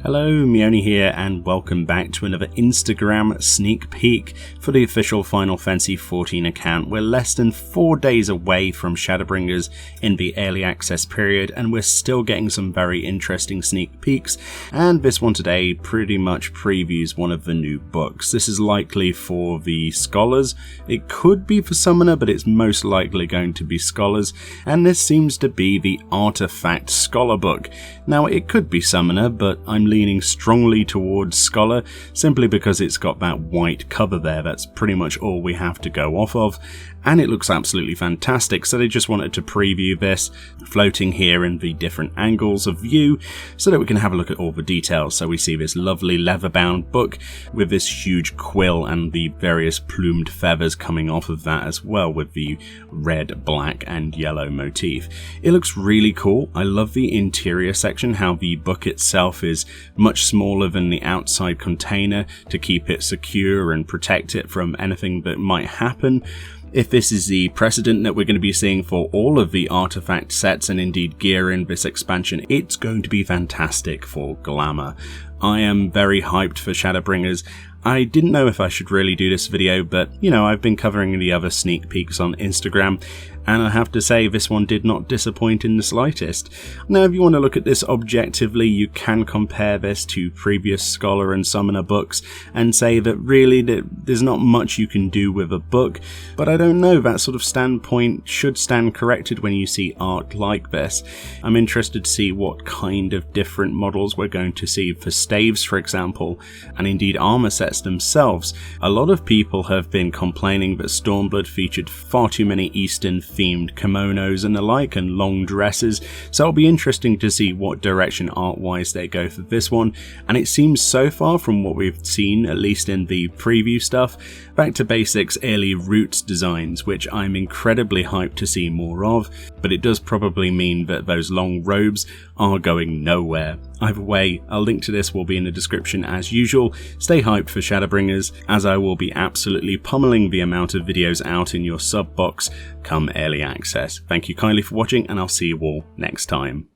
Hello, Meoni here, and welcome back to another Instagram sneak peek for the official Final Fantasy XIV account. We're less than 4 days away from Shadowbringers in the early access period, and we're still getting some very interesting sneak peeks, and this one today pretty much previews one of the new books. This is likely for the Scholars. It could be for Summoner, but it's most likely going to be Scholars, and this seems to be the Artifact Scholar book. Now, it could be Summoner, but I'm leaning strongly towards Scholar simply because it's got that white cover there. That's pretty much all we have to go off of, and it looks absolutely fantastic. So they just wanted to preview this, floating here in the different angles of view so that we can have a look at all the details. So we see this lovely leather-bound book with this huge quill and the various plumed feathers coming off of that as well, with the red, black and yellow motif. It looks really cool. I love the interior section, how the book itself is much smaller than the outside container to keep it secure and protect it from anything that might happen. If this is the precedent that we're going to be seeing for all of the artifact sets and indeed gear in this expansion, it's going to be fantastic for glamour. I am very hyped for Shadowbringers. I didn't know if I should really do this video, but I've been covering the other sneak peeks on Instagram, and I have to say this one did not disappoint in the slightest. Now, if you want to look at this objectively, you can compare this to previous Scholar and Summoner books and say that really there's not much you can do with a book, but I don't know, that sort of standpoint should stand corrected when you see art like this. I'm interested to see what kind of different models we're going to see for staves, for example, and indeed armor sets themselves. A lot of people have been complaining that Stormblood featured far too many Eastern themed kimonos and the like, and long dresses, so it'll be interesting to see what direction art wise they go for this one. And it seems so far from what we've seen, at least in the preview stuff, back to basics early Roots designs, which I'm incredibly hyped to see more of, but it does probably mean that those long robes are going nowhere. Either way, a link to this will be in the description as usual. Stay hyped for Shadowbringers, as I will be absolutely pummeling the amount of videos out in your sub box come early access. Thank you kindly for watching, and I'll see you all next time.